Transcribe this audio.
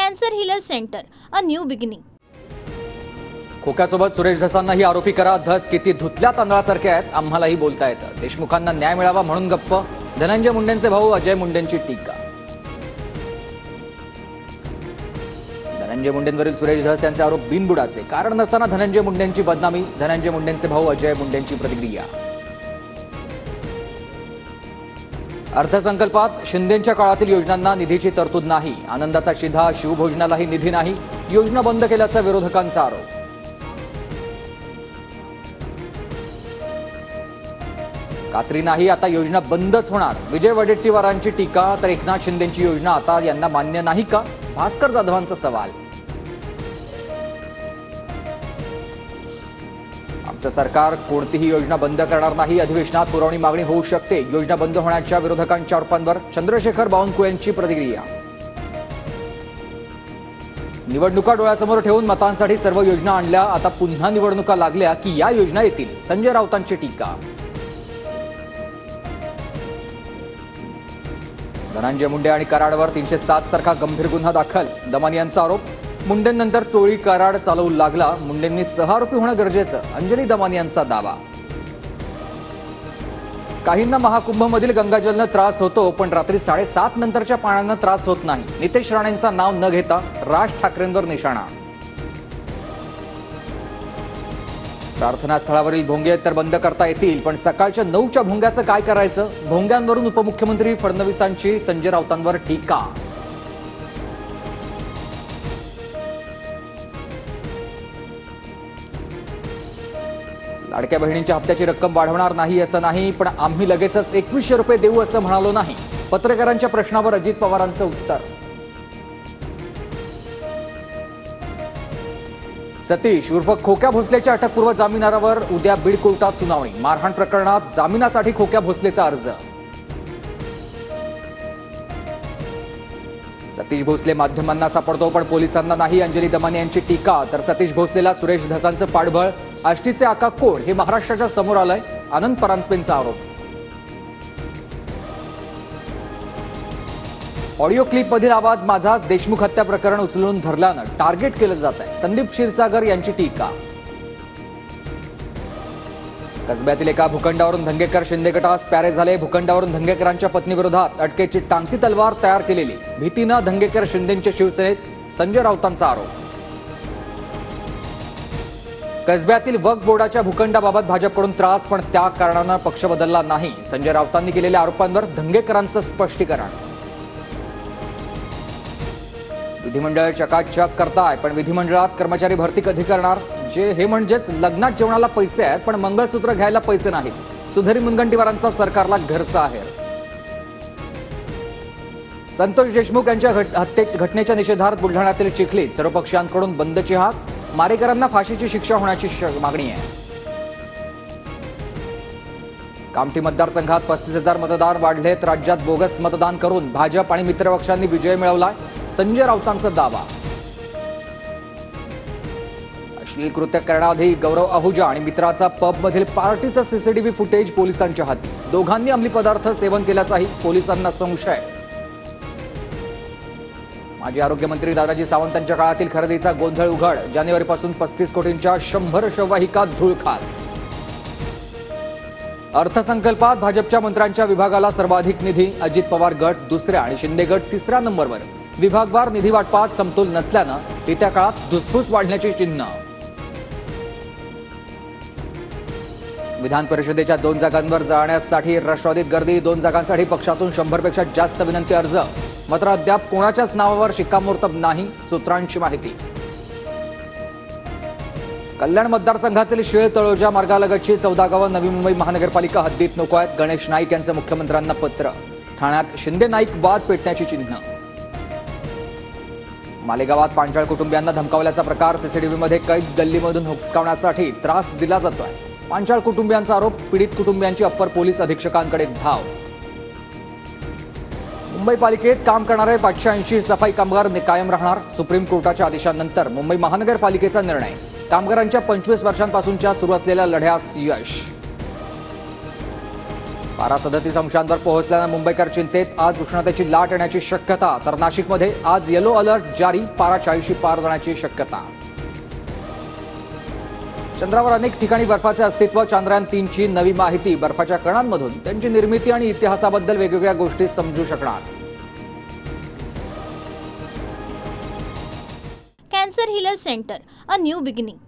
Cancer healer center, a new beginning. खोक्यासोबत सुरेश धसांनाही आरोपी करा. धस किती धुतल्या तांदळासारखे आहेत, आम्हालाही बोलता येतं. देशमुखांना न्याय मिळावा म्हणून गप्प. धनंजय मुंडेंचे भाऊ अजय मुंडेंची टीका. धनंजय मुंडेंवरील सुरेश धस यांचे आरोप बिनबुडाचे. कारण नसताना धनंजय मुंडेंची बदनामी. धनंजय मुंडेंचे भाऊ अजय मुंडेंची प्रतिक्रिया. अर्थसंकल्पात शिंदेंच्या काळातील योजनांना निधीची तरतूद नाही. आनंदाचा शिधा, शिवभोजनालाही निधी नाही. योजना बंद केल्याचा विरोधकांचा आरोप. कात्री नाही, आता योजना बंदच होणार. विजय वडेट्टीवारांची टीका. तर एकनाथ शिंदेंची योजना आता यांना मान्य नाही का? भास्कर जाधवांचा सवाल. आमचं सरकार कोणतीही योजना बंद करणार नाही. अधिवेशनात पुरवणी मागणी होऊ शकते. योजना बंद होण्याच्या विरोधकांच्या आरोपांवर चंद्रशेखर बावनकुळेंची प्रतिक्रिया. निवडणुका डोळ्यासमोर ठेवून मतांसाठी सर्व योजना आणल्या. आता पुन्हा निवडणुका लागल्या की या योजना येतील. संजय राऊतांची टीका. धनंजय मुंडे आणि कराडवर 307 सारखा गंभीर गुन्हा दाखल. दमानी यांचा आरोप. मुंडेंनंतर टोळी कराड चालवू लागला. मुंडेंनी सहआरोपी होणं गरजेचं. अंजली दमानी यांचा दावा. काहींना महाकुंभमधील गंगाजलनं त्रास होतो, पण रात्री 7:30 नंतरच्या पाण्यानं त्रास होत नाही. नितेश राणेंचं नाव न घेता राज ठाकरेंवर निशाणा. प्रार्थनास्थळावरील भोंगे तर बंद करता येतील, पण सकाळच्या 9च्या भोंग्याचं काय करायचं? भोंग्यांवरून उपमुख्यमंत्री फडणवीसांची संजय राऊतांवर टीका. लाडक्या बहिणींच्या हप्त्याची रक्कम वाढवणार नाही असं नाही, पण आम्ही लगेचच 2100 रुपये देऊ असं म्हणालो नाही. पत्रकारांच्या प्रश्नावर अजित पवारांचं उत्तर. सतीश उर्फ खोक्या भोसलेच्या अटकपूर्व जामीनावर उद्या बीड कोर्टात सुनावणी. मारहाण प्रकरणात जामिनासाठी खोक्या भोसलेचा अर्ज. सतीश भोसले माध्यमांना सापडतो पण पोलिसांना नाही. अंजली दमानी यांची टीका. तर सतीश भोसलेला सुरेश धसांचं पाठबळ. आष्टीचे आका कोण हे महाराष्ट्राच्या समोर आलंय. आनंद परांजपेंचा आरोप. ऑडिओ क्लिपमधील आवाज माझाच. देशमुख हत्या प्रकरण उचलून धरल्यानं टार्गेट केलं जात आहे. संदीप क्षीरसागर यांची टीका. कसब्यातील एका भूखंडावरून धंगेकर शिंदे गटास प्यारे झाले. भूखंडावरून धंगेकरांच्या पत्नीविरोधात अटकेची टांगती तलवार तयार केलेली. भीतीनं धंगेकर शिंदेंच्या शिवसेनेत. संजय राऊतांचा आरोप. कसब्यातील वक्फ बोर्डाच्या भूखंडाबाबत भाजपकडून त्रास, पण त्या कारणानं पक्ष बदलला नाही. संजय राऊतांनी केलेल्या आरोपांवर धंगेकरांचं स्पष्टीकरण. विधिमंडळ चकाचक करताय, पण विधिमंडळात कर्मचारी भरती कधी करणार? हे म्हणजेच लग्नात जेवणाला पैसे आहेत, पण मंगळसूत्र घ्यायला पैसे नाहीत. सुधीर मुनगंटीवारांचा सरकारला घरचा आहेर. संतोष देशमुख यांच्या घटनेच्या निषेधार्थ बुलढाण्यातील चिखलीत सर्वपक्षीयांकडून बंदची हाक. मारेकरांना फाशीची शिक्षा होण्याची मागणी आहे. कामठी मतदारसंघात 35,000 मतदार वाढलेत. राज्यात बोगस मतदान करून भाजप आणि मित्रपक्षांनी विजय मिळवलाय. संजय राऊतांचा दावा. अश्लील कृत्य करण्याआधी गौरव आहुजा आणि मित्राचा पबमधील पार्टीचं सीसीटीव्ही फुटेज पोलिसांच्या हाती. दोघांनी अंमली पदार्थ सेवन केल्याचाही पोलिसांना संशय. माजी आरोग्यमंत्री दादाजी सावंत यांच्या काळातील खरेदीचा गोंधळ उघड. जानेवारीपासून 35 कोटींच्या 100 शववाहिका धुळखात. अर्थसंकल्पात भाजपच्या मंत्र्यांच्या विभागाला सर्वाधिक निधी. अजित पवार गट दुसऱ्या आणि शिंदे गट तिसऱ्या नंबरवर. विभागवार निधी वाटपात समतोल नसल्यानं येत्या काळात धुसफूस वाढण्याची चिन्ह. विधान परिषदेच्या 2 जागांवर जाण्यासाठी राष्ट्रवादीत गर्दी. 2 जागांसाठी पक्षातून 100 पेक्षा जास्त विनंती अर्ज. मात्र अद्याप कोणाच्याच नावावर शिक्कामोर्तब नाही. सूत्रांची माहिती. कल्याण मतदारसंघातील शिळ तळोजा मार्गालगतची 14 गावं नवी मुंबई महानगरपालिका हद्दीत नको आहेत. गणेश नाईक यांचं मुख्यमंत्र्यांना पत्र. ठाण्यात शिंदे नाईक वाद पेटण्याची चिन्ह. मालेगावात पांचाळ कुटुंबियांना धमकावल्याचा प्रकार. सीसीटीव्हीमध्ये कैद. गल्लीमधून हुसकावण्यासाठी त्रास दिला जातोय. पांचाळ कुटुंबियांचा आरोप. पीडित कुटुंबियांची अप्पर पोलीस अधीक्षकांकडे धाव. मुंबई पालिकेत काम करणारे 580 सफाई कामगार कायम राहणार. सुप्रीम कोर्टाच्या आदेशानंतर मुंबई महानगरपालिकेचा निर्णय. कामगारांच्या 25 वर्षांपासूनच्या सुरू असलेल्या लढ्यास यश. पारा 37 अंशांवर पोहोचल्यानं मुंबईकर चिंतेत. आज उष्णतेची लाट येण्याची शक्यता. तर नाशिकमध्ये आज येलो अलर्ट जारी. पारा 40 पार जाण्याची शक्यता. चंद्रावर अनेक ठिकाणी बर्फाचे अस्तित्व. चांद्रयान 3ची नवी माहिती. बर्फाच्या कणांमधून त्यांची निर्मिती आणि इतिहासाबद्दल वेगवेगळ्या गोष्टी समजू शकणार. Cancer healer centre, a new beginning.